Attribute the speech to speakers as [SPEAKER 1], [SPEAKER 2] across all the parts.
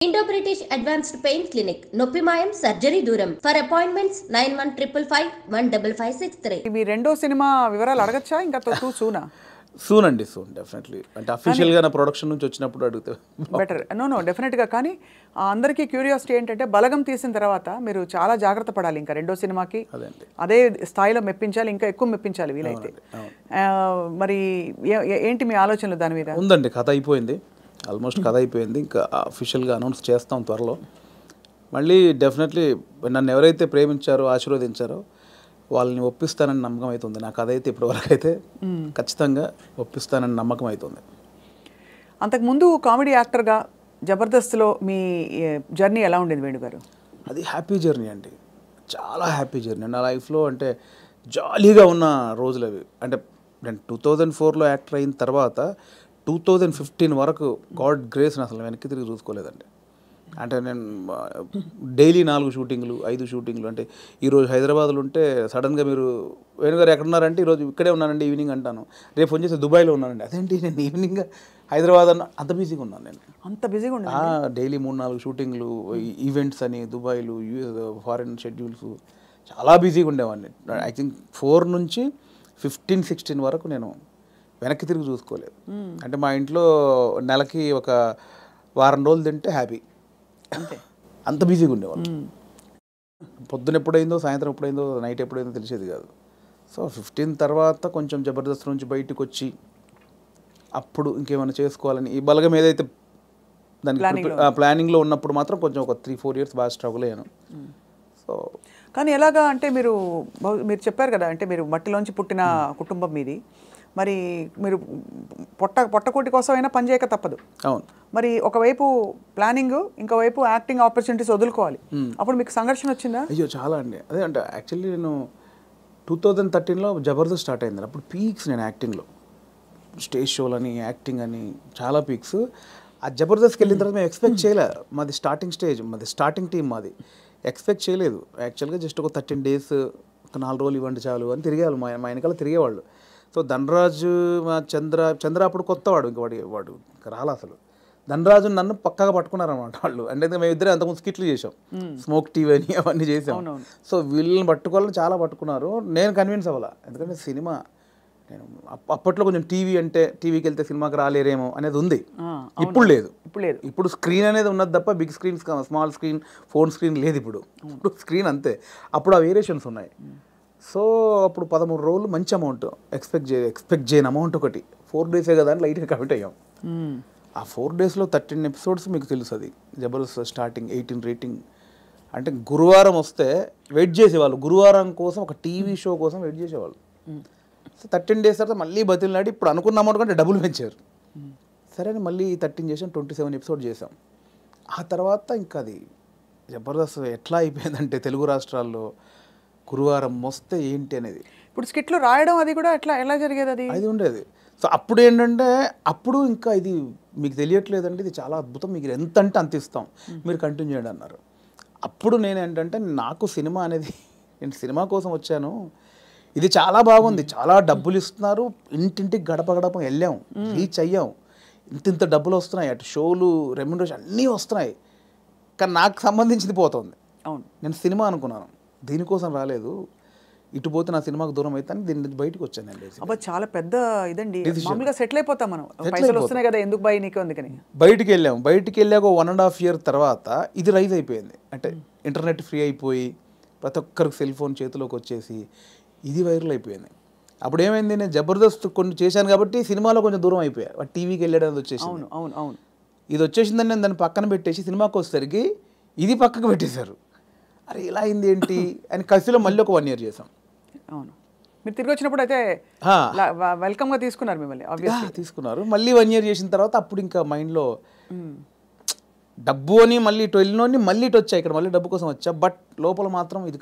[SPEAKER 1] Indo British advanced pain clinic నొప్పి మాయం surgery దూరం ఫర్ అపాయింట్మెంట్స్ 9155515563.
[SPEAKER 2] మీ రెండో సినిమా వివరాలు అడగచ్చా ఇంకా టూ సూనా?
[SPEAKER 3] సూన్ అండి, సూన్ డెఫినెట్లీ. అంటే అఫీషియల్గా నా ప్రొడక్షన్ నుంచి వచ్చినప్పుడు అడిగితే
[SPEAKER 2] బెటర్. నో డెఫినెట్గా. కానీ అందరికీ క్యూరియాసిటీ ఏంటంటే బలగం తీసిన తర్వాత మీరు చాలా జాగ్రత్త పడాలి ఇంకా రెండో సినిమాకి అదే స్థాయిలో మెప్పించాలి, ఇంకా ఎక్కువ మెప్పించాలి వీలైతే. మరి ఏంటి మీ ఆలోచనలు దాని మీద?
[SPEAKER 3] ఉందండి, కథ అయిపోయింది, ఆల్మోస్ట్ కథ అయిపోయింది. ఇంకా అఫీషియల్గా అనౌన్స్ చేస్తాం త్వరలో. మళ్ళీ డెఫినెట్లీ నన్ను ఎవరైతే ప్రేమించారో ఆశీర్వదించారో వాళ్ళని ఒప్పిస్తానని నమ్మకం అవుతుంది. నా కథ అయితే ఇప్పటివరకు అయితే ఖచ్చితంగా ఒప్పిస్తానని నమ్మకం అవుతుంది.
[SPEAKER 2] అంతకుముందు కామెడీ యాక్టర్గా జబర్దస్త్లో మీ జర్నీ ఎలా ఉండేది వేణు గారు?
[SPEAKER 3] అది హ్యాపీ జర్నీ అండి, చాలా హ్యాపీ జర్నీ నా లైఫ్లో. అంటే జాలీగా ఉన్న రోజులు అవి. అంటే నేను 2004లో యాక్టర్ అయిన తర్వాత 2015 వరకు గాడ్ గ్రేస్ అసలు వెనక్కి తిరిగి చూసుకోలేదండి. అంటే నేను డైలీ 4 షూటింగ్లు 5 షూటింగ్లు. అంటే ఈరోజు హైదరాబాద్లో ఉంటే సడన్గా మీరు వేణుగారు ఎక్కడున్నారంటే ఈరోజు ఇక్కడే ఉన్నానండి ఈవినింగ్ అంటాను. రేపు ఫోన్ చేసి దుబాయ్లో ఉన్నానండి. అదేంటి నేను ఈవినింగ్ హైదరాబాద్ అన్న అంత బిజీగా ఉన్నాను నేను.
[SPEAKER 2] అంత బిజీగా ఉన్నా
[SPEAKER 3] డైలీ 3-4 షూటింగ్లు, ఈవెంట్స్ అని దుబాయ్లు, ఫారిన్ షెడ్యూల్స్, చాలా బిజీగా ఉండేవాడిని. ఐ థింక్ 4 నుంచి 15-16 వరకు నేను వెనక్కి తిరిగి చూసుకోలేదు. అంటే మా ఇంట్లో నెలకి ఒక వారం రోజులు తింటే హ్యాపీ,
[SPEAKER 2] అంతే.
[SPEAKER 3] అంత బిజీగా ఉండేవాళ్ళు. పొద్దున ఎప్పుడైందో సాయంత్రం ఎప్పుడైందో నైట్ ఎప్పుడైందో తెలిసేది కాదు. సో 15 తర్వాత కొంచెం జబర్దస్త్ నుంచి బయటకు వచ్చి అప్పుడు ఇంకేమైనా చేసుకోవాలని ఈ బలగం ఏదైతే దానికి ప్లానింగ్లో ఉన్నప్పుడు మాత్రం కొంచెం ఒక 3-4 ఇయర్స్ బాగా స్ట్రగుల్ అయ్యాను. సో
[SPEAKER 2] కానీ ఎలాగా అంటే మీరు చెప్పారు కదా, అంటే మీరు మట్టిలోంచి పుట్టిన కుటుంబం మీది. మరి మీరు పొట్టకోటి కోసం అయినా పని చేయక తప్పదు.
[SPEAKER 3] అవును.
[SPEAKER 2] మరి ఒకవైపు ప్లానింగ్, ఇంకోవైపు యాక్టింగ్ ఆపర్చునిటీస్ వదులుకోవాలి. అప్పుడు మీకు సంఘర్షణ వచ్చిందా?
[SPEAKER 3] అయ్యో చాలా అండి. అదే అంటే యాక్చువల్లీ నేను 2013లో జబర్దస్త్ స్టార్ట్ అయింది. అప్పుడు పీక్స్ నేను యాక్టింగ్లో, స్టేజ్ షోలని, యాక్టింగ్ అని చాలా పీక్స్. ఆ జబర్దస్త్కి వెళ్ళిన తర్వాత మేము ఎక్స్పెక్ట్ చేయలే. మాది స్టార్టింగ్ స్టేజ్, మాది స్టార్టింగ్ టీం, మాది ఎక్స్పెక్ట్ చేయలేదు. యాక్చువల్గా జస్ట్ ఒక 13 డేస్, ఒక 4 రోజులు ఇవ్వండి చాలు అని తిరిగేవాళ్ళు, మా వెనకాల తిరిగేవాళ్ళు. సో ధనరాజు, మా చంద్ర అప్పుడు కొత్తవాడు, ఇంక వాడు రాలా అసలు. ధనరాజు నన్ను పక్కగా పట్టుకున్నారన్నమాట వాళ్ళు. అంటే మేమిద్దరే అంతకుముందు స్కిట్లు చేసాం, స్మోక్ టీవీ అని అవన్నీ చేసాం. సో వీళ్ళని పట్టుకోవాలని చాలా పట్టుకున్నారు. నేను కన్విన్స్ అవ్వాలా, ఎందుకంటే సినిమా నేను అప్పట్లో కొంచెం టీవీ అంటే టీవీకి వెళ్తే సినిమాకి రాలేరేమో అనేది ఉంది. ఇప్పుడు లేదు. ఇప్పుడు స్క్రీన్ అనేది ఉన్నది తప్ప big screen, small screen, phone screen లేదు. ఇప్పుడు స్క్రీన్ అంతే. అప్పుడు ఆ వేరియేషన్స్ ఉన్నాయి. సో అప్పుడు 13 రోజులు మంచి అమౌంట్ ఎక్స్పెక్ట్ చేయని అమౌంట్ ఒకటి 4 డేసే కదా అని లైట్గా కమిట్ అయ్యాం. ఆ 4 డేస్లో 13 ఎపిసోడ్స్ మీకు తెలుసు. అది జబర్దస్త్ స్టార్టింగ్ 18 రేటింగ్. అంటే గురువారం వస్తే వెయిట్ చేసేవాళ్ళు, గురువారం కోసం ఒక టీవీ షో కోసం వెయిట్ చేసేవాళ్ళు. సో 13 డేస్ తర్వాత మళ్ళీ బతిలాడి ఇప్పుడు అనుకున్న అమౌంట్ కంటే డబుల్ పెంచారు. సరే అని మళ్ళీ 13 చేసాం, 27 ఎపిసోడ్ చేసాం. ఆ తర్వాత ఇంకా అది జబర్దస్త్ ఎట్లా అయిపోయిందంటే తెలుగు రాష్ట్రాల్లో గురువారం వస్తే ఏంటి అనేది.
[SPEAKER 2] ఇప్పుడు స్కిట్లు రాయడం అది కూడా ఎలా జరిగేది?
[SPEAKER 3] అది ఉండేది. సో అప్పుడు ఏంటంటే అప్పుడు ఇంకా ఇది మీకు తెలియట్లేదండి, ఇది చాలా అద్భుతం, మీకు ఎంత అంటే అంత ఇస్తాం, మీరు కంటిన్యూ చేయండి అన్నారు. అప్పుడు నేను ఏంటంటే నాకు సినిమా అనేది, నేను సినిమా కోసం వచ్చాను, ఇది చాలా బాగుంది, చాలా డబ్బులు ఇస్తున్నారు, ఇంటింటికి గడప గడప వెళ్ళాం, రీచ్ అయ్యాం, ఇంత డబ్బులు వస్తున్నాయి, అటు షోలు, రెమ్యునరేషన్ అన్నీ వస్తున్నాయి, కానీ నాకు సంబంధించింది పోతుంది.
[SPEAKER 2] అవును,
[SPEAKER 3] నేను సినిమా అనుకున్నాను, దీనికోసం రాలేదు, ఇటు పోతే నా సినిమాకు దూరం అయితే దీని నుంచి బయటకు వచ్చానండి.
[SPEAKER 2] అబ్బా చాలా పెద్ద ఇదండి. మామూలుగా సెటిల్ అయిపోతాం మనం, పైసలు వస్తున్నాయి కదా ఎందుకు బై నీకు అందుకని
[SPEAKER 3] బయటికి వెళ్ళాము. బయటికి వెళ్ళాక 1.5 year తర్వాత ఇది రైజ్ అయిపోయింది. అంటే ఇంటర్నెట్ ఫ్రీ అయిపోయి ప్రతి ఒక్కరికి సెల్ ఫోన్ చేతిలోకి వచ్చేసి ఇది వైరల్ అయిపోయింది. అప్పుడు ఏమైంది, నేను జబర్దస్త్ కొన్ని చేశాను కాబట్టి సినిమాలో కొంచెం దూరం అయిపోయా, టీవీకి వెళ్ళడం వచ్చేసి.
[SPEAKER 2] అవును అవును అవును,
[SPEAKER 3] ఇది వచ్చేసిందని నేను దాన్ని పక్కన పెట్టేసి సినిమాకి వచ్చేసరికి ఇది పక్కకు పెట్టేశారు. అరే ఇలా అయింది ఏంటి అని కసిలో మళ్ళీ ఒక 1 year చేసాం.
[SPEAKER 2] అవును, మీరు తిరిగి వచ్చినప్పుడు అయితే వెల్కమ్గా తీసుకున్నారు మిమ్మల్ని,
[SPEAKER 3] తీసుకున్నారు. మళ్ళీ 1 year చేసిన తర్వాత అప్పుడు ఇంకా మైండ్లో డబ్బు అని మళ్ళీ ఇటు వెళ్ళినోని మళ్ళీ ఇటు వచ్చా, ఇక్కడ మళ్ళీ డబ్బు కోసం వచ్చా, బట్ లోపల మాత్రం ఇది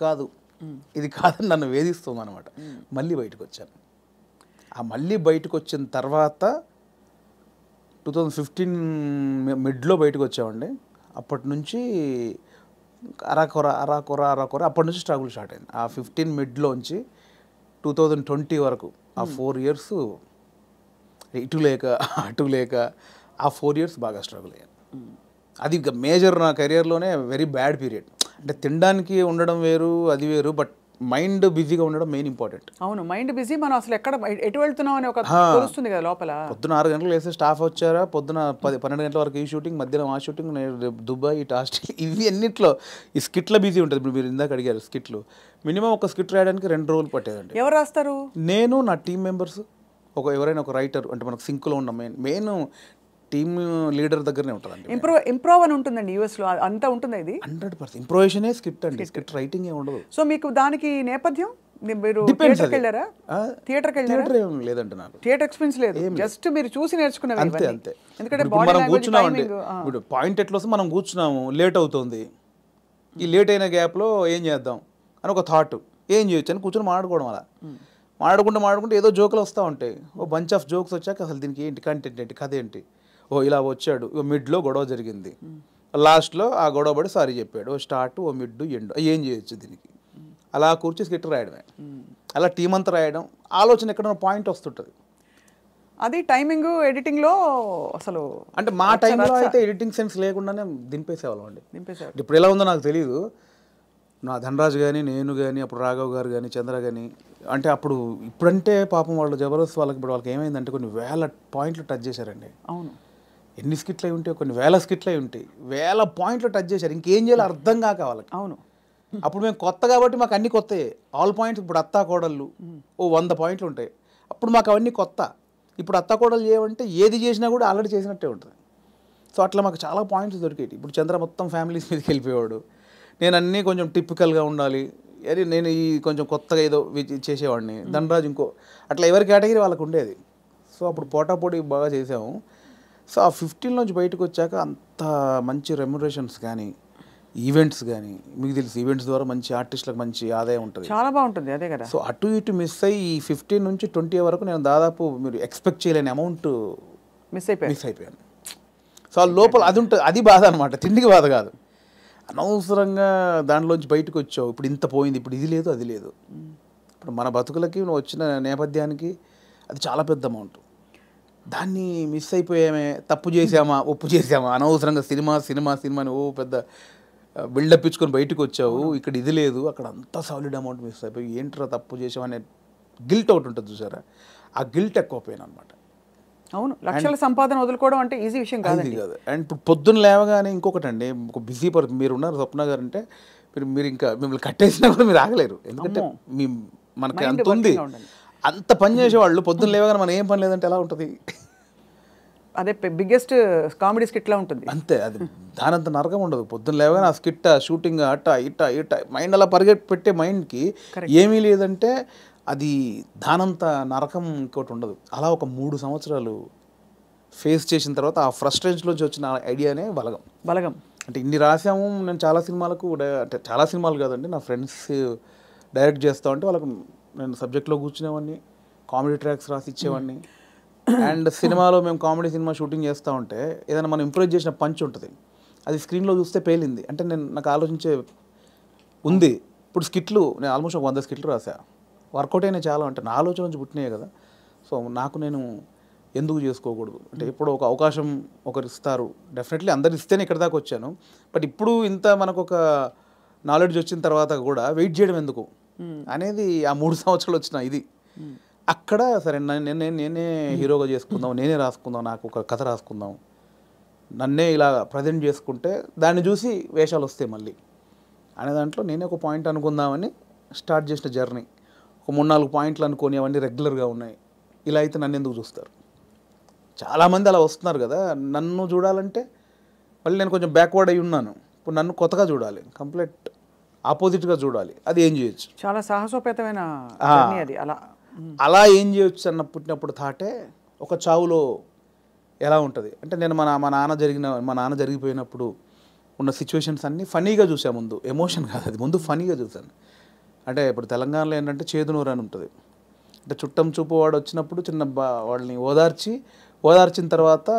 [SPEAKER 3] కాదని నన్ను వేధిస్తుంది అనమాట. మళ్ళీ బయటకు వచ్చాను. ఆ మళ్ళీ బయటకు వచ్చిన తర్వాత 2015 మిడ్లో బయటకు వచ్చామండి. అప్పటి నుంచి అరాకొర అప్పటి నుంచి స్ట్రగుల్ స్టార్ట్ అయింది. ఆ 15 మిడ్లోంచి 2020 వరకు ఆ 4 years ఇటు లేక అటు లేక ఆ 4 years బాగా స్ట్రగుల్ అయ్యాను. అది మేజర్ నా కెరియర్లోనే వెరీ బ్యాడ్ పీరియడ్. అంటే తినడానికి ఉండడం వేరు, అది వేరు, బట్ మైండ్ బిజీగా ఉండడం మెయిన్ ఇంపార్టెంట్.
[SPEAKER 2] అవును, మైండ్ బిజీ. మనం అసలు ఎటు వెళ్తున్నాం అని ఒక తెలుస్తుంది కదా లోపల.
[SPEAKER 3] పొద్దున 6 గంటలకు వేస్తే స్టాఫ్ వచ్చారా, పొద్దున 12 గంటల వరకు ఈ షూటింగ్, మధ్యాహ్నం ఆ షూటింగ్, దుబాయ్, ఇటు ఆస్ట్రేలియా, ఇవి అన్నిట్లో ఈ స్కిట్ల బిజీ ఉంటుంది. ఇప్పుడు మీరు ఇందాక అడిగారు స్కిట్లు, మినిమం ఒక స్కిట్ రాయడానికి 2 రోజులు పట్టేదండి.
[SPEAKER 2] ఎవరు రాస్తారు?
[SPEAKER 3] నేను, నా టీం మెంబర్స్, ఎవరైనా ఒక రైటర్, అంటే మనకు సింక్లో ఉన్న మెయిన్ టీమ్ లీడర్ దగ్గరనే ఉంటుందండి.
[SPEAKER 2] ఇంప్రూవ్ అని ఉంటుందండి యూఎస్లో, అంతా ఉంటుంది. ఇది
[SPEAKER 3] 100% ఇంప్రూవేషనే స్క్రిప్ట్ అండి, స్క్రిప్ట్ రైటింగ్ ఏ ఉండదు.
[SPEAKER 2] సో మీకు దానికి నేపథ్యం, మీరు థియేటర్కి వెళ్ళారా?
[SPEAKER 3] థియేటర్ ఏం లేదండి, నాకు
[SPEAKER 2] థియేటర్ ఎక్స్పీరియన్స్ లేదు, జస్ట్ మీరు చూసి నేర్చుకున్నవి.
[SPEAKER 3] అంతే అంతే.
[SPEAKER 2] ఎందుకంటే
[SPEAKER 3] మనం కూర్చున్నామండి, ఇప్పుడు పాయింట్ ఎట్లా వస్తే మనం కూర్చున్నాము, లేట్ అవుతుంది, ఈ లేట్ అయిన గ్యాప్లో ఏం చేద్దాం అని ఒక థాట్, ఏం చేయొచ్చు అని కూర్చొని మాట్లాడుకోవడం. అలా మాడుకుంటే ఏదో జోకులు వస్తూ ఉంటాయి. ఓ బంచ్ ఆఫ్ జోక్స్ వచ్చాక అసలు దీనికి ఏంటి కంటెంట్ ఏంటి, కథ ఏంటి, ఓ ఇలా వచ్చాడు, ఓ మిడ్లో గొడవ జరిగింది, లాస్ట్లో ఆ గొడవ పడి సారీ చెప్పాడు, ఓ స్టార్ట్, ఓ మిడ్, ఎండ్, ఏం చేయొచ్చు దీనికి. అలా కూర్చి స్కిట్ రాయడమే, అలా టీం అంతా రాయడం, ఆలోచన ఎక్కడైనా పాయింట్ వస్తుంటుంది.
[SPEAKER 2] అది టైమింగ్ ఎడిటింగ్లో అసలు,
[SPEAKER 3] అంటే మా టైంలో అయితే ఎడిటింగ్ సెన్స్ లేకుండానే దింపేసేవాళ్ళం అండి. ఇప్పుడు ఎలా ఉందో నాకు తెలియదు. నా ధనరాజు కానీ, నేను కానీ, అప్పుడు రాఘవ్ గారు కానీ, చంద్ర కానీ, అంటే అప్పుడు ఇప్పుడంటే పాపం వాళ్ళు జబర్దస్త్ వాళ్ళకి ఇప్పుడు వాళ్ళకి ఏమైందంటే కొన్ని వేల పాయింట్లు టచ్ చేశారండి.
[SPEAKER 2] అవును,
[SPEAKER 3] ఎన్ని స్కిట్లు అయి ఉంటాయి, కొన్ని వేల స్కిట్లు అయి ఉంటాయి, వేల పాయింట్లు టచ్ చేశారు, ఇంకేం చేయాలో అర్థం కాక వాళ్ళకి.
[SPEAKER 2] అవును,
[SPEAKER 3] అప్పుడు మేము కొత్త కాబట్టి మాకు అన్ని కొత్తయే, ఆల్ పాయింట్స్. ఇప్పుడు అత్తా కోడళ్ళు ఓ 100 పాయింట్లు ఉంటాయి, అప్పుడు మాకు అవన్నీ కొత్త. ఇప్పుడు అత్తా కోడలు చేయమంటే ఏది చేసినా కూడా ఆల్రెడీ చేసినట్టే ఉంటుంది. సో అట్లా మాకు చాలా పాయింట్స్ దొరికేవి. ఇప్పుడు చంద్ర మొత్తం ఫ్యామిలీస్ మీదకి వెళ్ళిపోయాడు, నేను అన్నీ కొంచెం టిపికల్గా ఉండాలి, అరే నేను ఈ కొంచెం కొత్తగా ఏదో చేసేవాడిని, ధనరాజు ఇంకో, అట్లా ఎవరి కేటగిరీ వాళ్ళకు ఉండేది. సో అప్పుడు పోటాపోటీ బాగా చేసాము. సో ఆ 15 నుంచి బయటకు వచ్చాక అంత మంచి రెమ్యునరేషన్స్ కానీ, ఈవెంట్స్ కానీ, మీకు తెలుసు ఈవెంట్స్ ద్వారా మంచి ఆర్టిస్టులకు మంచి ఆదాయం ఉంటుంది,
[SPEAKER 2] చాలా బాగుంటుంది. అదే కదా.
[SPEAKER 3] సో అటు ఇటు మిస్ అయ్యి ఈ 15 నుంచి 20 వరకు నేను దాదాపు మీరు ఎక్స్పెక్ట్ చేయలేని అమౌంట్ మిస్ అయిపోయాను. సో ఆ లోపల అది ఉంటుంది, అది బాధ అనమాట, తిండికి బాధ కాదు. అనవసరంగా దాంట్లోంచి బయటకు వచ్చావు, ఇప్పుడు ఇంత పోయింది, ఇప్పుడు ఇది లేదు అది లేదు. ఇప్పుడు మన బతుకులకి నువ్వు వచ్చిన నేపథ్యానికి అది చాలా పెద్ద అమౌంట్. దాన్ని మిస్ అయిపోయామే, తప్పు చేసామా, ఒప్పు చేసామా, అనవసరంగా సినిమాని ఓ పెద్ద బిల్డప్ ఇచ్చుకొని బయటకు వచ్చావు, ఇక్కడ ఇది లేదు, అక్కడ అంతా సాలిడ్ అమౌంట్ మిస్ అయిపోయి ఏంట్రా తప్పు చేసామనే గిల్ట్ ఒకటి ఉంటుంది చూసారా, ఆ గిల్ట్ ఎక్కువ పోయాను అనమాట.
[SPEAKER 2] అవును, లక్షల సంపాదన వదులుకోవడం అంటే ఈజీ విషయం కాదు.
[SPEAKER 3] అండ్ ఇప్పుడు పొద్దున్న లేవగానే ఇంకొకటి అండి, ఒక బిజీ మీరు ఉన్నారు స్వప్న గారు అంటే, మీరు ఇంకా మిమ్మల్ని కట్టేసినా కూడా మీరు ఆగలేరు, ఎందుకంటే మనకి అంత ఉంది, అంత పని చేసేవాళ్ళు పొద్దున్న లేవగానే మనం ఏం పని లేదంటే ఎలా ఉంటుంది.
[SPEAKER 2] అదే బిగ్గెస్ట్ కామెడీ స్కిట్లా ఉంటుంది.
[SPEAKER 3] అంతే, అది దానంత నరకం ఉండదు. పొద్దున్న లేవగానే ఆ స్కిట్, షూటింగ్, అట్ట ఇట్ట మైండ్ అలా పెట్టే మైండ్కి ఏమీ లేదంటే అది దానంత నరకం ఇంకోటి ఉండదు. అలా ఒక 3 సంవత్సరాలు ఫేస్ చేసిన తర్వాత ఆ ఫ్రస్ట్రేషన్లోంచి వచ్చిన ఐడియానే బలగం. అంటే ఇన్ని రాసాము, నేను చాలా సినిమాలకు, అంటే చాలా సినిమాలు కాదండి, నా ఫ్రెండ్స్ డైరెక్ట్ చేస్తా ఉంటే వాళ్ళకు నేను సబ్జెక్ట్లో కూర్చునేవాడిని, కామెడీ ట్రాక్స్ రాసి ఇచ్చేవాడిని. అండ్ సినిమాలో మేము కామెడీ సినిమా షూటింగ్ చేస్తూ ఉంటే ఏదైనా మనం ఇంప్రూవ్ చేసిన పంచ్ ఉంటుంది, అది స్క్రీన్లో చూస్తే పేలింది అంటే నాకు ఆలోచించే ఉంది. ఇప్పుడు స్కిట్లు నేను ఆల్మోస్ట్ 100 స్కిట్లు రాసా, వర్కౌట్ అయినా చాలా, అంటే నా ఆలోచన నుంచి పుట్టినాయి కదా. సో నాకు నేను ఎందుకు చేసుకోకూడదు, అంటే ఇప్పుడు ఒక అవకాశం ఒకరు ఇస్తారు, డెఫినెట్లీ అందరు ఇస్తేనే ఇక్కడ దాకా వచ్చాను. బట్ ఇప్పుడు ఇంత మనకు ఒక నాలెడ్జ్ వచ్చిన తర్వాత కూడా వెయిట్ చేయడం ఎందుకు అనేది ఆ 3 సంవత్సరాలు వచ్చిన ఇది. అక్కడ సరే నేనే హీరోగా చేసుకుందాం, నేనే రాసుకుందాం, నాకు ఒక కథ రాసుకుందాం, నన్నే ఇలా ప్రజెంట్ చేసుకుంటే దాన్ని చూసి వేషాలు వస్తాయి మళ్ళీ అనే దాంట్లో నేనే ఒక పాయింట్ అనుకుందామని స్టార్ట్ చేసిన జర్నీ. ఒక 3-4 పాయింట్లు అనుకొని అవన్నీ రెగ్యులర్గా ఉన్నాయి. ఇలా అయితే నన్ను ఎందుకు చూస్తారు, చాలామంది అలా వస్తున్నారు కదా. నన్ను చూడాలంటే మళ్ళీ నేను కొంచెం బ్యాక్వర్డ్ అయి ఉన్నాను, ఇప్పుడు నన్ను కొత్తగా చూడాలి, కంప్లీట్ ఆపోజిట్గా చూడాలి, అది ఏం చేయొచ్చు,
[SPEAKER 2] చాలా సాహసోపేతమైన అది.
[SPEAKER 3] అలా ఏం చేయొచ్చు అన్న పుట్టినప్పుడు థాటే ఒక చావులో ఎలా ఉంటుంది అంటే, నేను మా నాన్న జరిగిపోయినప్పుడు ఉన్న సిచ్యువేషన్స్ అన్నీ ఫనీగా చూసాను. ముందు ఎమోషన్ కాదు, అది ముందు ఫనీగా చూశాను. అంటే ఇప్పుడు తెలంగాణలో ఏంటంటే చేదునూరు అని ఉంటుంది, అంటే చుట్టం చూపు వాడు వచ్చినప్పుడు వాళ్ళని ఓదార్చిన తర్వాత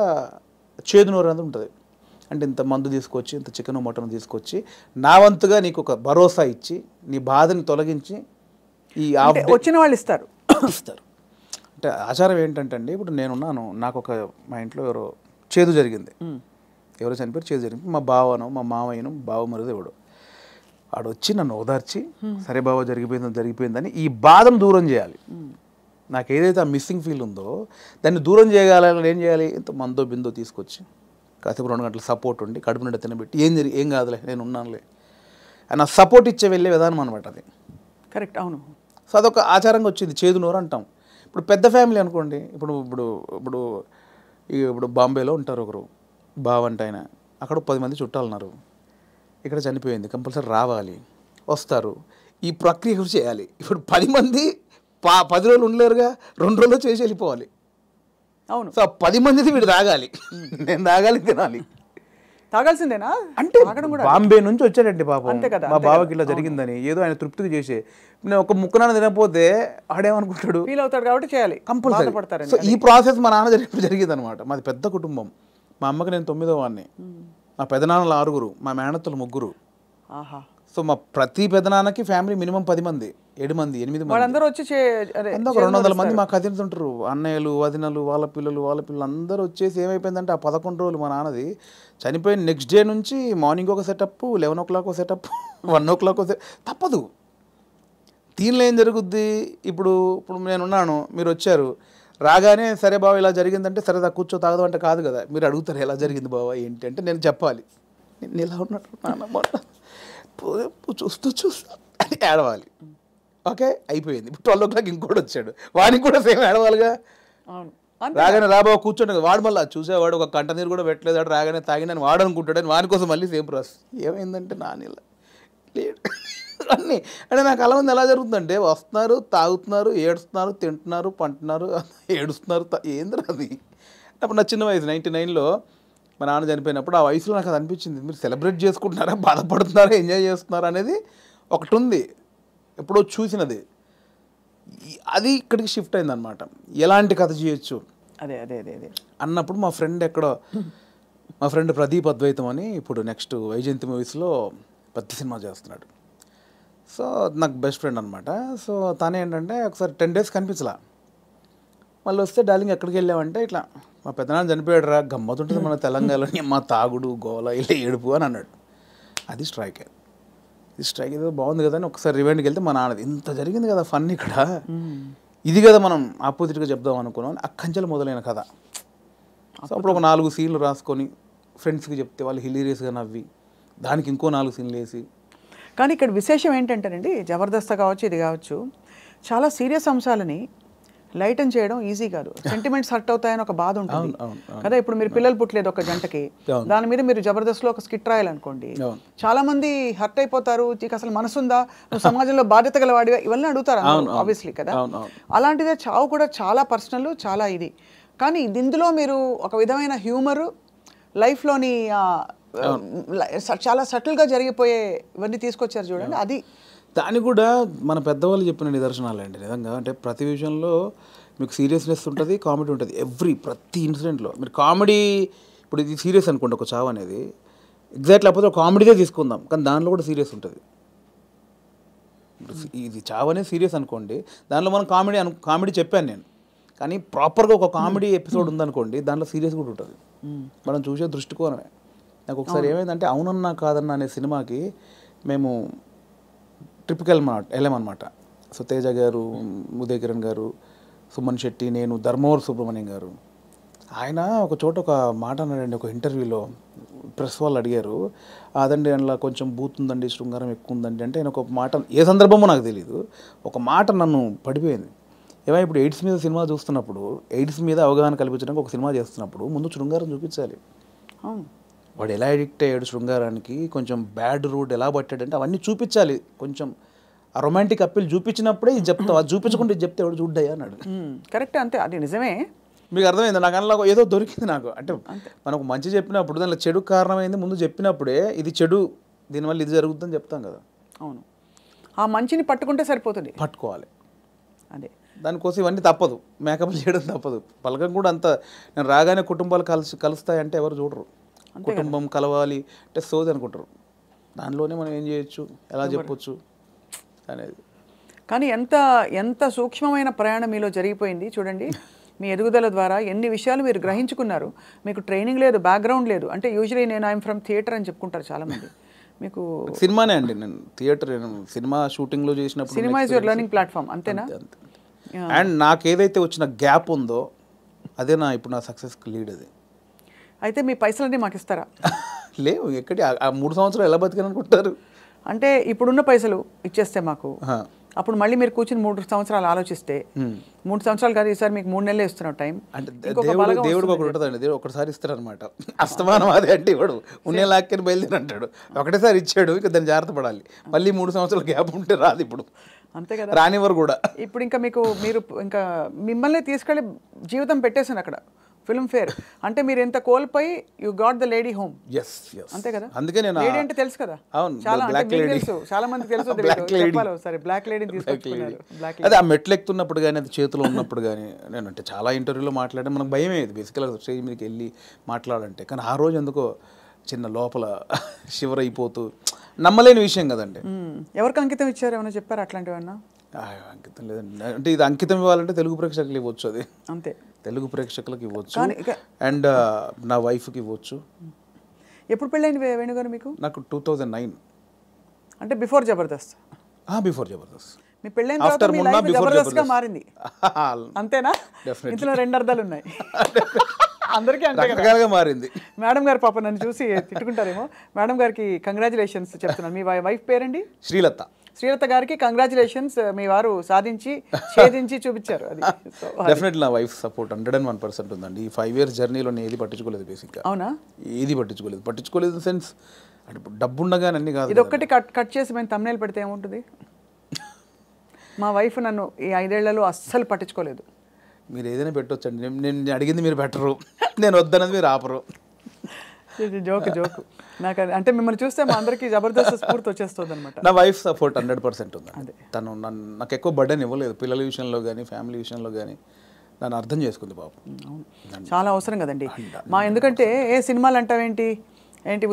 [SPEAKER 3] చేదునూరు అనేది ఉంటుంది. అంటే ఇంత మందు తీసుకొచ్చి, ఇంత చికెన్ మటన్ తీసుకొచ్చి నా వంతుగా నీకు ఒక భరోసా ఇచ్చి, నీ బాధని తొలగించి ఈ
[SPEAKER 2] వచ్చిన వాళ్ళు ఇస్తారు.
[SPEAKER 3] అంటే ఆచారం ఏంటంటే అండి, ఇప్పుడు నేనున్నాను, నాకు ఒక మా ఇంట్లో ఎవరో చేదు జరిగింది, ఎవరో చనిపోయారు, చేదు జరిగింది. మా బావనో మా మావయ్యను బావ మరుదు ఎవడు ఆడొచ్చి నన్ను ఓదార్చి సరే బావ జరిగిపోయిందని ఈ బాధను దూరం చేయాలి. నాకు ఏదైతే ఆ మిస్సింగ్ ఫీల్ ఉందో దాన్ని దూరం చేయగలని ఏం చేయాలి, ఇంత మందో బిందో తీసుకొచ్చి కాసేపు 2 గంటలు సపోర్ట్ ఉండి కడుపు నిండా తినబెట్టి ఏం కాదులే నేను ఉన్నానులే అని సపోర్ట్ ఇచ్చే వెళ్ళే విధానం అనమాట అది.
[SPEAKER 2] కరెక్ట్. అవును.
[SPEAKER 3] సో అదొక ఆచారంగా వచ్చింది, చేదు నోరు అంటాం. ఇప్పుడు పెద్ద ఫ్యామిలీ అనుకోండి, ఇప్పుడు ఇప్పుడు ఇప్పుడు ఇప్పుడు బాంబేలో ఉంటారు ఒకరు బావంట ఆయన, అక్కడ 10 మంది చుట్టాలు ఉన్నారు, ఇక్కడ చనిపోయింది కంపల్సరీ రావాలి, వస్తారు, ఈ ప్రక్రియ కూడా చేయాలి. ఇప్పుడు 10 మంది 10 రోజులు ఉండలేరుగా, 2 రోజుల్లో చేసి వెళ్ళిపోవాలి.
[SPEAKER 2] అవును.
[SPEAKER 3] సో 10 మందిది వీడు తాగాలి, నేను తాగాలి, తినాలి,
[SPEAKER 2] తాగాల్సిందేనా
[SPEAKER 3] అంటే బాంబే నుంచి వచ్చాడండి పాపం,
[SPEAKER 2] కదా,
[SPEAKER 3] మా బావకి ఇలా జరిగిందని ఏదో ఆయన తృప్తికి చేసే, నేను ఒక ముక్కనాన్న తినకపోతే ఆడేమనుకుంటాడు,
[SPEAKER 2] ఫీల్ అవుతాడు కాబట్టి చేయాలి,
[SPEAKER 3] కంపల్సరీ. సో ఈ ప్రాసెస్ మా నాన్న జరిగింది అనమాట. మాది పెద్ద కుటుంబం, మా అమ్మకి నేను 9వ వాడిని, మా పెదనాన్నలు 6, మా మేనత్తలు 3. సో మా ప్రతి పెదనాన్నకి ఫ్యామిలీ మినిమం 10 మంది, 7 మంది, 8 మంది,
[SPEAKER 2] వాళ్ళందరూ వచ్చి
[SPEAKER 3] అందరూ 200 మంది మా కజిన్స్ ఉంటారు, అన్నయ్యలు వదినలు వాళ్ళ పిల్లలు అందరూ వచ్చేసి ఏమైపోయిందంటే ఆ 11 రోజులు మా నాన్నది చనిపోయిన నెక్స్ట్ డే నుంచి మార్నింగ్ ఒక సెటప్, 11 o'clock ఒక సెటప్, 1 o'clock ఒక తప్పదు. దీనిలో ఏం జరుగుద్ది, ఇప్పుడు నేనున్నాను, మీరు వచ్చారు, రాగానే సరే బావ ఇలా జరిగిందంటే సరే కూర్చో తాగదు అంటే కాదు కదా, మీరు అడుగుతారు ఎలా జరిగింది బావ ఏంటి అంటే నేను చెప్పాలి, నేను ఇలా ఉన్నట్టు నాన్న చూస్తూ అని ఏడవాలి. ఓకే అయిపోయింది. ఇప్పుడు 12 o'clock ఇంకోటి వచ్చాడు, వాడికి కూడా సేమ్ ఏడవాలిగా. రాగానే రాబావ కూర్చోండి, వాడు మళ్ళీ చూసేవాడు ఒక కంట నీరు కూడా పెట్టలేదు, వాడు రాగానే తాగినని వాడు అనుకుంటాడని వాని కోసం మళ్ళీ సేమ్ ప్రాసెస్. ఏమైందంటే నాన్న లేడు అన్నీ అంటే నాకు అలా మంది ఎలా జరుగుతుందంటే వస్తున్నారు, తాగుతున్నారు, ఏడుస్తున్నారు, తింటున్నారు, పంటున్నారు, ఏడుస్తున్నారు, ఏంద్రా అది. అప్పుడు నా చిన్న వయసు 99లో మా నాన్న చనిపోయినప్పుడు ఆ వయసులో నాకు అది అనిపించింది, మీరు సెలబ్రేట్ చేసుకుంటున్నారా, బాధపడుతున్నారా, ఎంజాయ్ చేస్తున్నారా అనేది ఒకటి ఉంది, ఎప్పుడో చూసినది. అది ఇక్కడికి షిఫ్ట్ అయిందనమాట. ఎలాంటి కథ చేయొచ్చు
[SPEAKER 2] అదే అదే అదే అదే
[SPEAKER 3] అన్నప్పుడు మా ఫ్రెండ్ ప్రదీప్ అద్వైతం అని ఇప్పుడు నెక్స్ట్ వైజయంతి మూవీస్లో పెద్ద సినిమా చేస్తున్నాడు. సో నాకు బెస్ట్ ఫ్రెండ్ అనమాట. సో తను ఏంటంటే ఒకసారి 10 days కనిపించలా, మళ్ళీ వస్తే డార్లింగ్ ఎక్కడికి వెళ్ళామంటే ఇట్లా మా పెద్దనాన్న చనిపోయాడు రా, గమ్మతుంటుంది మన తెలంగాణలోని, మా తాగుడు గోల ఇలా ఏడుపు అని అన్నాడు. అది స్ట్రైక్ ఏదో బాగుంది కదా అని ఒకసారి రివైండ్కి వెళ్తే మా నాన్నది ఇంత జరిగింది కదా ఫన్ ఇక్కడ, ఇది కదా మనం ఆపోజిట్గా చెప్దాం అనుకున్నాం, అక్కంచెలు మొదలైన కథ. సో అప్పుడు ఒక 4 సీన్లు రాసుకొని ఫ్రెండ్స్కి చెప్తే వాళ్ళు హిలీరియస్గా నవ్వి దానికి ఇంకో 4 సీన్లు వేసి.
[SPEAKER 2] కానీ ఇక్కడ విశేషం ఏంటంటేనండి, జబర్దస్త్ కావచ్చు ఇది కావచ్చు, చాలా సీరియస్ అంశాలని లైటన్ చేయడం ఈజీ కాదు. సెంటిమెంట్స్ హర్ట్ అవుతాయని ఒక బాధ ఉంటుంది కదా. ఇప్పుడు మీరు పిల్లలు పుట్టలేదు ఒక జంటకి, దాని మీద మీరు జబర్దస్త్లో ఒక స్కిట్ రాయాలనుకోండి, చాలా మంది హర్ట్ అయిపోతారు, నీకు అసలు మనసుందా, నువ్వు సమాజంలో బాధ్యత గలవాడిగా, ఇవన్నీ అడుగుతారు ఆబ్వియస్లీ కదా. అలాంటిదే చావు కూడా చాలా పర్సనల్, చాలా ఇది. కానీ ఇందులో మీరు ఒక విధమైన హ్యూమరు, లైఫ్లోని చాలా సటిల్గా జరిగిపోయే ఇవన్నీ తీసుకొచ్చారు చూడండి. అది
[SPEAKER 3] దాన్ని కూడా మన పెద్దవాళ్ళు చెప్పిన నిదర్శనాలు అండి నిజంగా. అంటే ప్రతి విషయంలో మీకు సీరియస్నెస్ ఉంటుంది, కామెడీ ఉంటుంది. ప్రతి ఇన్సిడెంట్లో మీరు కామెడీ, ఇప్పుడు ఇది సీరియస్ అనుకోండి ఒక చావు అనేది, ఎగ్జాక్ట్ లేకపోతే ఒక కామెడీగా తీసుకుందాం, కానీ దానిలో కూడా సీరియస్ ఉంటుంది. ఇది చావు అనేది సీరియస్ అనుకోండి, దానిలో మనం కామెడీ చెప్పాను నేను, కానీ ప్రాపర్గా ఒక కామెడీ ఎపిసోడ్ ఉందనుకోండి, దాంట్లో సీరియస్ కూడా ఉంటుంది. మనం చూసే దృష్టికోణమే. నాకు ఒకసారి ఏమైందంటే అవునన్నా కాదన్నా అనే సినిమాకి మేము ట్రిప్కి వెళ్ళామన్నమాట. సో తేజ గారు, ఉదయ్ కిరణ్ గారు, సుమన్ శెట్టి, నేను, ధర్మవరం సుబ్రహ్మణ్యం గారు. ఆయన ఒక చోట ఒక మాట అన్నాడండి ఒక ఇంటర్వ్యూలో, ప్రెస్ వాళ్ళు అడిగారు, అదండి అందులో కొంచెం బూత్ ఉందండి, శృంగారం ఎక్కువ ఉందండి అంటే, ఆయన ఒక మాట, ఏ సందర్భమో నాకు తెలీదు, ఒక మాట నన్ను పడిపోయింది. ఏమైనా ఇప్పుడు ఎయిడ్స్ మీద సినిమా చూస్తున్నప్పుడు, ఎయిడ్స్ మీద అవగాహన కల్పించడానికి ఒక సినిమా చేస్తున్నప్పుడు ముందు శృంగారం చూపించాలి. వాడు ఎలా అడిక్ట్ అయ్యాడు శృంగారానికి, కొంచెం బ్యాడ్ రూట్ ఎలా పట్టాడంటే అవన్నీ చూపించాలి. కొంచెం ఆ రొమాంటిక్ అప్పీల్ చూపించినప్పుడే ఇది చెప్తావు, అది చూపించకుండా ఇది చెప్తే ఎవడు చూడ్డాయి అన్నాడు.
[SPEAKER 2] కరెక్ట్, అంతే, అది నిజమే.
[SPEAKER 3] మీకు అర్థమైంది? నాకు అందులో ఏదో దొరికింది నాకు. అంటే మనకు మంచి చెప్పినప్పుడు దానిలో చెడు కారణమైంది ముందు చెప్పినప్పుడే, ఇది చెడు, దీనివల్ల ఇది జరుగుతుందని చెప్తాం కదా.
[SPEAKER 2] అవును, ఆ మంచిని పట్టుకుంటే సరిపోతుంది,
[SPEAKER 3] పట్టుకోవాలి.
[SPEAKER 2] అదే
[SPEAKER 3] దానికోసం ఇవన్నీ తప్పదు, మేకప్ చేయడం తప్పదు. పలకం కూడా అంత, నేను రాగానే కుటుంబాలు కలుస్తాయంటే ఎవరు చూడరు. కుటుంబం కలవాలి అంటే సోది అనుకుంటారు. దానిలోనే మనం ఏం చేయొచ్చు, ఎలా చెప్పొచ్చు అనేది.
[SPEAKER 2] కానీ ఎంత సూక్ష్మమైన ప్రయాణం మీలో జరిగిపోయింది చూడండి. మీ ఎదుగుదల ద్వారా ఎన్ని విషయాలు మీరు గ్రహించుకున్నారు. మీకు ట్రైనింగ్ లేదు, బ్యాక్గ్రౌండ్ లేదు. అంటే యూజువలీ నేను ఐఎమ్ ఫ్రమ్ థియేటర్ అని చెప్పుకుంటారు చాలామంది. మీకు
[SPEAKER 3] సినిమానే అండి, నేను థియేటర్, నేను సినిమా షూటింగ్లో చేసినప్పుడు
[SPEAKER 2] cinema is your learning platform, అంతేనా?
[SPEAKER 3] అండ్ నాకు ఏదైతే వచ్చిన గ్యాప్ ఉందో అదే ఇప్పుడు నా సక్సెస్కి లీడ్. అది
[SPEAKER 2] అయితే మీ పైసలన్నీ మాకు ఇస్తారా?
[SPEAKER 3] లేవు, ఎక్కడి ఆ 3 సంవత్సరాలు ఎలా బతికాననుకుంటారు?
[SPEAKER 2] అంటే ఇప్పుడున్న పైసలు ఇచ్చేస్తే మాకు, అప్పుడు మళ్ళీ మీరు కూర్చుని 3 సంవత్సరాలు ఆలోచిస్తే 3 సంవత్సరాలు కాదు, ఈసారి మీకు 3 నెలలు ఇస్తున్నాం టైం.
[SPEAKER 3] అంటే దేవుడికి ఒకటి ఉంటుందండి, దేవుడు ఒకటిసారి ఇస్తారు అనమాట. అస్తమానం అదే అంటే ఇవ్వడు, ఉన్నే లాక్కని బయలుదేరి అంటాడు. ఒకటేసారి ఇచ్చాడు, ఇక దాన్ని జాగ్రత్త పడాలి. మళ్ళీ 3 సంవత్సరాల గ్యాప్ ఉంటే రాదు ఇప్పుడు,
[SPEAKER 2] అంతే కదా,
[SPEAKER 3] రానివ్వరు కూడా.
[SPEAKER 2] ఇప్పుడు ఇంకా మీరు ఇంకా మిమ్మల్ని తీసుకెళ్ళి జీవితం పెట్టేసాను అక్కడ ఫిల్మ్ ఫేర్. అంటే మీరు ఎంత కోల్పోయి you got the lady home. అంతే కదా,
[SPEAKER 3] అందుకే నేను
[SPEAKER 2] లేడీ అంటే తెలుసు కదా, చాలా తెలుసు, చాలా మందికి తెలుసు. సరే, బ్లాక్ లేడీని తీసుకొచ్చుకున్నారు.
[SPEAKER 3] అదే ఆ మెట్లు ఎక్కుతున్నప్పుడు కానీ, అది చేతిలో ఉన్నప్పుడు కానీ, నేను అంటే చాలా ఇంటర్వ్యూలో మాట్లాడే మనకు భయం అయ్యేది బేసికల్గా స్టేజ్ మీదకి వెళ్ళి మాట్లాడాలంటే. కానీ ఆ రోజు ఎందుకో చిన్న లోపల షివర్ అయిపోతూ, నమ్మలేని విషయం కదండి.
[SPEAKER 2] ఎవరికి అంకితం ఇచ్చారు, ఏమైనా చెప్పారు అట్లాంటివన్నా?
[SPEAKER 3] అంకితం లేదండి, అంటే ఇది అంకితం ఇవ్వాలంటే తెలుగు ప్రేక్షకులు ఇవ్వచ్చు, అది
[SPEAKER 2] అంతే, తెలుగు
[SPEAKER 3] ప్రేక్షకులకు ఇవ్వచ్చు, అండ్ నా వైఫ్కి ఇవ్వచ్చు.
[SPEAKER 2] ఎప్పుడు పెళ్ళైంది వేణుగారు మీకు?
[SPEAKER 3] నాకు 2009,
[SPEAKER 2] అంటే బిఫోర్ జబర్దస్త్.
[SPEAKER 3] బిఫోర్ జబర్దస్త్.
[SPEAKER 2] మీ పెళ్ళైన తర్వాత మీ లైఫ్ జబర్దస్త్గా మారింది, అంతేనా? ఇందులో 2 అర్థాలు ఉన్నాయి. అందరికీ అంతే
[SPEAKER 3] మారింది.
[SPEAKER 2] మేడం గారు పాప నన్ను చూసి తిట్టుకుంటారేమో. మేడం గారికి కంగ్రాచులేషన్స్ చెప్తున్నాను. మీ వైఫ్ పేరండి?
[SPEAKER 3] శ్రీలత.
[SPEAKER 2] శ్రీలత గారికి కంగ్రాచులేషన్స్, మీ వారు సాధించి ఛేదించి చూపించారు. అది
[SPEAKER 3] డెఫినెట్లీ నా వైఫ్ సపోర్ట్ 101% ఉందండి. ఈ 5 years జర్నీలో నేను ఏది పట్టించుకోలేదు బేసిక్గా.
[SPEAKER 2] అవునా?
[SPEAKER 3] ఏది పట్టించుకోలేదు ఇన్ సెన్స్ అంటే డబ్బు ఉండగానే అన్ని కాదు.
[SPEAKER 2] ఇది ఒక్కటి కట్ చేసి మేము thumbnail పెడితే ఏముంటుంది? మా వైఫ్ నన్ను ఈ 5 ఏళ్లలో అస్సలు పట్టించుకోలేదు.
[SPEAKER 3] మీరు ఏదైనా పెట్టొచ్చండి, నేను అడిగింది మీరు పెట్టరు, నేను వద్దన్నది మీరు ఆపరు.
[SPEAKER 2] జోక్ నాకు అంటే మిమ్మల్ని చూస్తే మా అందరికీ జబర్దస్త్ స్ఫూర్తి వచ్చేస్తుంది అనమాట.
[SPEAKER 3] నా వైఫ్ సపోర్ట్ 100% ఉంది. తను నాకు ఎక్కువ బర్డెన్ ఇవ్వలేదు, పిల్లల విషయంలో కానీ ఫ్యామిలీ విషయంలో కానీ నన్ను అర్థం చేసుకుంది బాబు.
[SPEAKER 2] చాలా అవసరం కదండి ఎందుకంటే ఏ సినిమాలు అంటావేంటి,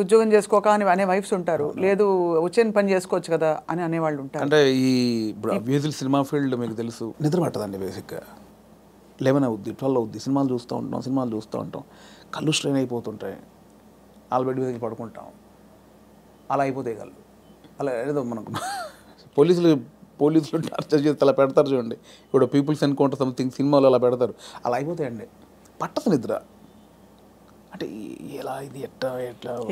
[SPEAKER 2] ఉద్యోగం చేసుకోక అని అనే వైఫ్స్ ఉంటారు, లేదు వచ్చిన పని చేసుకోవచ్చు కదా అని అనేవాళ్ళు ఉంటారు.
[SPEAKER 3] అంటే ఈ మ్యూజిక్ సినిమా ఫీల్డ్ మీకు తెలుసు, నిద్ర పట్టదండి బేసిక్గా. 11 అవుద్ది, 12 అవుద్ది, సినిమాలు చూస్తూ ఉంటాం, కళ్ళు స్ట్రెయిన్ అయిపోతుంటాయి, బెడ్ మీదకి పడుకుంటాం, అలా అయిపోతాయి కళ్ళు. అలా ఏదో మనకు పోలీసులు టార్చర్ చేస్తే అలా పెడతారు చూడండి, ఇప్పుడు పీపుల్స్ ఎన్కౌంటర్ సంథింగ్ సినిమాలో అలా పెడతారు, అలా అయిపోతాయండి. పట్టదు నిద్ర. అంటే ఎలా ఇది ఎట్లా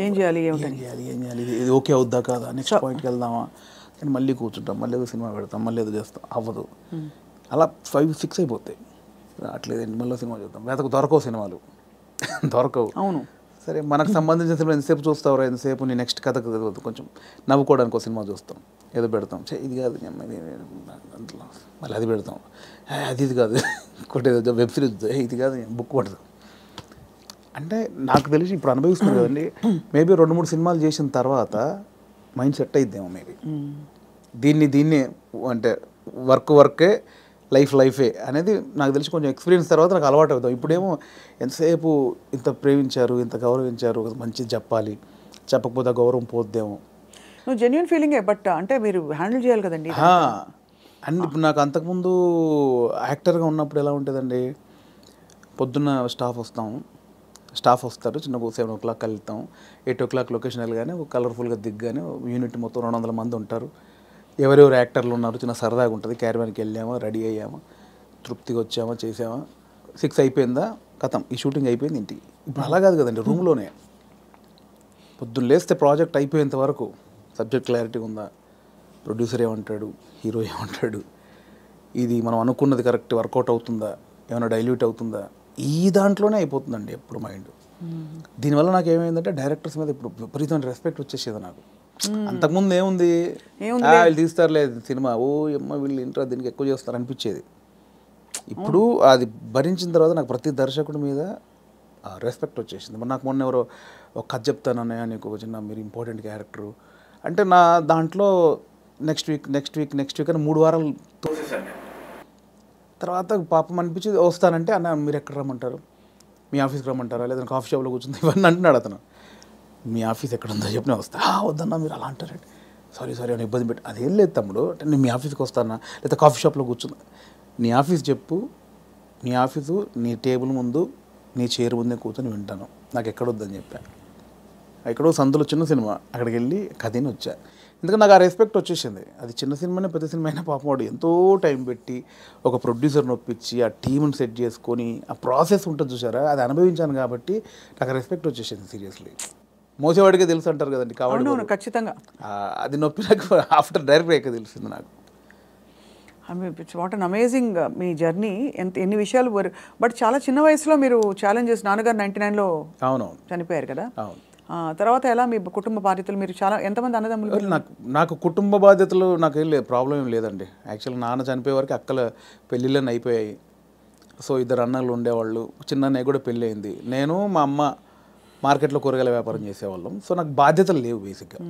[SPEAKER 2] ఏం చేయాలి
[SPEAKER 3] ఇది ఓకే అవుద్దా కాదా, నెక్స్ట్ పాయింట్కి వెళ్దామా అని మళ్ళీ కూర్చుంటాం, మళ్ళీ ఏదో సినిమా పెడతాం, మళ్ళీ ఏదో చేస్తాం, అవ్వదు. అలా 5-6 అయిపోతాయి. అట్లేదండి, మళ్ళీ సినిమా చూద్దాం, దొరకవు సినిమాలు, దొరకవు.
[SPEAKER 2] అవును,
[SPEAKER 3] సరే మనకు సంబంధించిన సినిమా ఎంతసేపు చూస్తావు, ఎంతసేపు నీ నెక్స్ట్ కథ కొంచెం నవ్వుకోవడానికి ఒక సినిమా చూస్తాం, ఏదో పెడతాం, ఇది కాదు మళ్ళీ అది పెడతాం, అది కాదు ఇంకోటి ఏదో వెబ్ సిరీస్, ఇది కాదు బుక్ పడతాం. అంటే నాకు తెలిసి ఇప్పుడు అనుభవిస్తుంది కదండి, మేబీ 2-3 సినిమాలు చేసిన తర్వాత మైండ్ సెట్ అయిద్దేమో మేబీ. దీన్ని అంటే వర్కే లైఫే అనేది నాకు తెలిసి కొంచెం ఎక్స్పీరియన్స్ తర్వాత నాకు అలవాటు అవుతాం. ఇప్పుడేమో ఎంతసేపు ఇంత ప్రేమించారు, ఇంత గౌరవించారు, మంచిది చెప్పాలి, చెప్పకపోతే గౌరవం పోద్దేమో.
[SPEAKER 2] నువ్వు జెన్యూన్ ఫీలింగే, బట్ అంటే మీరు హ్యాండిల్ చేయాలి కదండి.
[SPEAKER 3] అండ్ ఇప్పుడు నాకు అంతకుముందు యాక్టర్గా ఉన్నప్పుడు ఎలా ఉంటుందండి, పొద్దున్న స్టాఫ్ వస్తారు, చిన్న 7 o'clock వెళ్తాం, 8 o'clock లొకేషన్ వెళ్ళగానే కలర్ఫుల్గా దిగ్గానే యూనిట్ మొత్తం 200 మంది ఉంటారు, ఎవరెవరు యాక్టర్లు ఉన్నారు, చిన్న సరదాగా ఉంటుంది, క్యారవాన్కి వెళ్ళామా, రెడీ అయ్యామా, తృప్తిగా వచ్చామా, చేసామా, 6 అయిపోయిందా, కథం, ఈ షూటింగ్ అయిపోయింది ఇంటికి. ఇప్పుడు అలా కాదు కదండి, రూమ్లోనే పొద్దున్న లేస్తే ప్రాజెక్ట్ అయిపోయేంత వరకు సబ్జెక్ట్ క్లారిటీ ఉందా, ప్రొడ్యూసర్ ఏమంటాడు, హీరో ఏమంటాడు, ఇది మనం అనుకున్నది కరెక్ట్ వర్కౌట్ అవుతుందా, ఏమైనా డైల్యూట్ అవుతుందా, ఈ దాంట్లోనే అయిపోతుందండి ఎప్పుడు మైండ్. దీనివల్ల నాకు ఏమైందంటే డైరెక్టర్స్ మీద ఇప్పుడు విపరీతమైన రెస్పెక్ట్ వచ్చేసేది నాకు. అంతకుముందు ఏముంది, వీళ్ళు తీస్తారులే సినిమా, వీళ్ళు ఇంట్రా దీనికి ఎక్కువ చేస్తారు అనిపించేది. ఇప్పుడు అది భరించిన తర్వాత నాకు ప్రతి దర్శకుడి మీద రెస్పెక్ట్ వచ్చేసింది. మరి నాకు మొన్న ఎవరో ఒక కథ చెప్తానన్నయ్య, నీకు ఒక చిన్న మీరు ఇంపార్టెంట్ క్యారెక్టరు అంటే, నా దాంట్లో నెక్స్ట్ వీక్ అని 3 వారాలు తోసేసాను. తర్వాత పాపం అనిపించింది, వస్తానంటే అన్న మీరు ఎక్కడ రమ్మంటారు, మీ ఆఫీస్కి రమ్మంటారా, లేదా కాఫీ షాప్లో కూర్చుంది, ఇవన్నీ అంటున్నాడు అతను. మీ ఆఫీస్ ఎక్కడ ఉందో చెప్పిన వస్తా, వద్దన్నా మీరు అలా అంటారండి, సారీ అని ఇబ్బంది పెట్టి, అదేం లేదు తమ్ముడు, అంటే నేను మీ ఆఫీస్కి వస్తానా, లేదా కాఫీ షాప్లో కూర్చుందా, నీ ఆఫీస్ చెప్పు, నీ ఆఫీసు నీ టేబుల్ ముందు నీ చైర్ ముందే కూర్చొని వింటాను, నాకు ఎక్కడొద్దని చెప్పా. ఎక్కడో సందులో చిన్న సినిమా, అక్కడికి వెళ్ళి కథని వచ్చా. ఎందుకంటే నాకు ఆ రెస్పెక్ట్ వచ్చేసింది. అది చిన్న సినిమానే పెద్ద సినిమా అయినా పాపం వాడు ఎంతో టైం పెట్టి ఒక ప్రొడ్యూసర్ని ఒప్పించి ఆ టీంని సెట్ చేసుకొని ఆ ప్రాసెస్ ఉంటుంది చూసారా, అది అనుభవించాను కాబట్టి నాకు రెస్పెక్ట్ వచ్చేసింది. సీరియస్లీ మోసేవాడికే తెలుసు అంటారు కదండి కాబట్టి
[SPEAKER 2] ఖచ్చితంగా
[SPEAKER 3] అది నొప్పి నాకు ఆఫ్టర్ డైరెక్ట్ అయ్యాక తెలిసింది నాకు.
[SPEAKER 2] What an amazing me journey. ఎన్ని విషయాలు బట్ చాలా చిన్న వయసులో మీరు ఛాలెంజెస్, నాన్నగారు 99లో
[SPEAKER 3] అవునవును
[SPEAKER 2] చనిపోయారు కదా.
[SPEAKER 3] అవును.
[SPEAKER 2] తర్వాత ఎలా మీ కుటుంబ బాధ్యతలు, మీరు చాలా ఎంతమంది అన్నదమ్ములు?
[SPEAKER 3] నాకు కుటుంబ బాధ్యతలు నాకేం లేదు, ప్రాబ్లం ఏం లేదండి. యాక్చువల్గా నాన్న చనిపోయే వరకు అక్కల పెళ్ళిళ్ళని అయిపోయాయి. సో 2 అన్నలు ఉండేవాళ్ళు, చిన్న అన్నయ్య కూడా పెళ్ళి అయింది. నేను మా అమ్మ మార్కెట్లో కూరగాయల వ్యాపారం చేసేవాళ్ళం. సో నాకు బాధ్యతలు లేవు బేసిక్గా.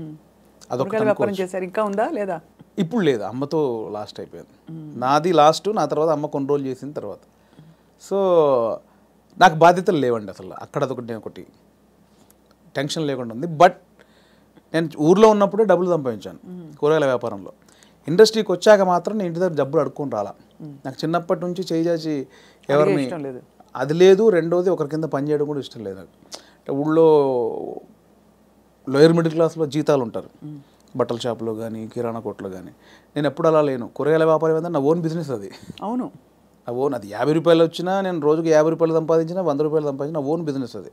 [SPEAKER 2] అదొక వ్యాపారం చేశారు, ఇంకా ఉందా లేదా?
[SPEAKER 3] ఇప్పుడు లేదు, అమ్మతో లాస్ట్ అయిపోయింది. నాది లాస్ట్, నా తర్వాత అమ్మ కొన్ని రోజులు చేసిన తర్వాత. సో నాకు బాధ్యతలు లేవండి అసలు. అక్కడ ఒకటి టెన్షన్ లేకుండా ఉంది. బట్ నేను ఊర్లో ఉన్నప్పుడే డబ్బులు సంపాదించాను కూరగాయల వ్యాపారంలో. ఇండస్ట్రీకి వచ్చాక మాత్రం నేను ఇంటి దగ్గర డబ్బులు అడుక్కొని రాలా. నాకు చిన్నప్పటి నుంచి చేసి ఎవరిని అది లేదు. రెండోది ఒకరి కింద పని చేయడం కూడా ఇష్టం లేదు నాకు. అంటే ఊళ్ళో లోయర్ మిడిల్ క్లాస్లో జీతాలు ఉంటారు, బట్టల షాప్లో కానీ కిరాణా కొట్లో కానీ. నేను ఎప్పుడు అలా లేను. కూరగాయల వ్యాపారం ఏంటంటే నా ఓన్ బిజినెస్ అది.
[SPEAKER 2] అవును,
[SPEAKER 3] నా ఓన్. అది 50 రూపాయలు వచ్చినా, నేను రోజుకి 50 రూపాయలు సంపాదించినా, 100 రూపాయలు సంపాదించిన నా ఓన్ బిజినెస్ అది.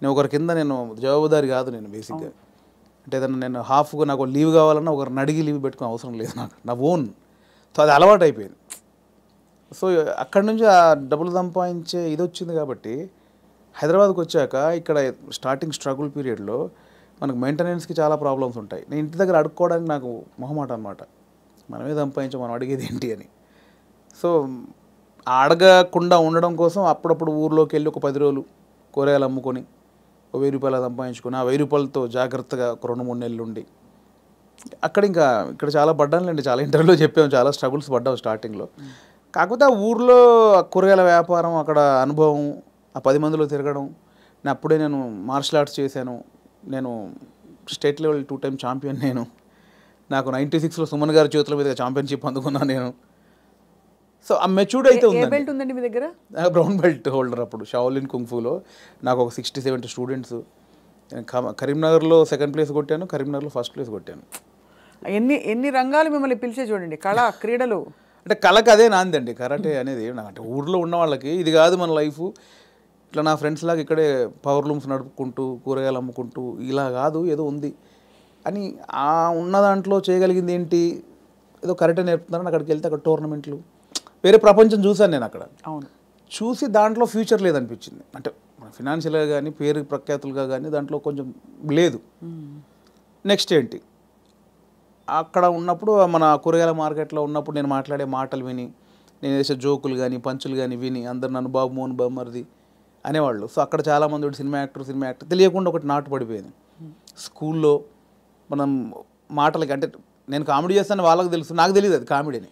[SPEAKER 3] నేను ఒకరి కింద నేను జవాబుదారి కాదు నేను బేసిక్గా. అంటే ఏదన్నా నేను హాఫ్గా నాకు లీవ్ కావాలన్నా ఒకరిని అడిగి లీవ్ పెట్టుకునే అవసరం లేదు నాకు, నా ఓన్. సో అది అలవాటు అయిపోయింది. సో అక్కడి నుంచి ఆ డబ్బులు సంపాదించే ఇది వచ్చింది కాబట్టి హైదరాబాద్కి వచ్చాక ఇక్కడ స్టార్టింగ్ స్ట్రగుల్ పీరియడ్లో మనకు మెయింటెనెన్స్కి చాలా ప్రాబ్లమ్స్ ఉంటాయి. నేను ఇంటి దగ్గర అడుక్కోవడానికి నాకు మొహమాట అనమాట. మనమే సంపాదించాం, మనం అడిగేది ఏంటి అని. సో అడగకుండా ఉండడం కోసం అప్పుడప్పుడు ఊర్లోకి వెళ్ళి ఒక 10 రోజులు కూరగాయలు అమ్ముకొని 1000 రూపాయలు సంపాదించుకొని ఆ 1000 రూపాయలతో జాగ్రత్తగా ఒక 2-3 నెలలు ఉండి అక్కడ ఇక్కడ చాలా పడ్డానులేండి. చాలా ఇంటర్వ్యూలో చెప్పాము, చాలా స్ట్రగుల్స్ పడ్డాము స్టార్టింగ్లో. కాకపోతే ఆ ఊర్లో కూరగాయల వ్యాపారం, అక్కడ అనుభవం, ఆ 10 మందిలో తిరగడం. నేను మార్షల్ ఆర్ట్స్ చేశాను. నేను స్టేట్ లెవెల్ 2 టైమ్ ఛాంపియన్. నాకు 96లో సుమన్ గారి చేతుల మీద ఛాంపియన్షిప్ అందుకున్నాను నేను. సో ఆ మెచ్యూర్డ్ అయితే
[SPEAKER 2] ఉందండి మీ దగ్గర.
[SPEAKER 3] బ్రౌన్ బెల్ట్ హోల్డర్ అప్పుడు షాओलिन కుంగ్ఫూలో. నాకు ఒక 60-70 స్టూడెంట్స్. కరీంనగర్లో 2nd ప్లేస్ కొట్టాను, కరీంనగర్లో 1st ప్లేస్ కొట్టాను.
[SPEAKER 2] ఎన్ని రంగాలు మిమ్మల్ని పిలిచే చూడండి. కళ, క్రీడలు.
[SPEAKER 3] అంటే కళకు అదే నాందండి కరాటే అనేది. అంటే ఊర్లో ఉన్న వాళ్ళకి ఇది కాదు మన లైఫ్. ఇట్లా నా ఫ్రెండ్స్ లాగా ఇక్కడే పవర్ లూమ్స్ నడుపుకుంటూ కూరగాయలు అమ్ముకుంటూ ఇలా కాదు, ఏదో ఉంది అని. ఆ ఉన్న దాంట్లో చేయగలిగింది ఏంటి, ఏదో కరాటే నేర్పుతున్నారని అక్కడికి వెళ్తే అక్కడ టోర్నమెంట్లు, వేరే ప్రపంచం చూశాను నేను అక్కడ.
[SPEAKER 2] అవును,
[SPEAKER 3] చూసి దాంట్లో ఫ్యూచర్ లేదనిపించింది. అంటే ఫినాన్షియల్గా కానీ పేరు ప్రఖ్యాతులుగా కానీ దాంట్లో కొంచెం లేదు. నెక్స్ట్ ఏంటి, అక్కడ ఉన్నప్పుడు మన కూరగాయల మార్కెట్లో ఉన్నప్పుడు నేను మాట్లాడే మాటలు విని, నేను వేసే జోకులు కానీ పంచులు కానీ విని అందరు నన్ను బాబు మోహన్ బామ్మర్ది అనేవాళ్ళు. సో అక్కడ చాలామంది సినిమా యాక్టర్ తెలియకుండా ఒకటి నాటు పడిపోయింది. స్కూల్లో మనం మాటలకి, అంటే నేను కామెడీ చేస్తాను వాళ్ళకి తెలుసు, నాకు తెలియదు అది కామెడీ అని.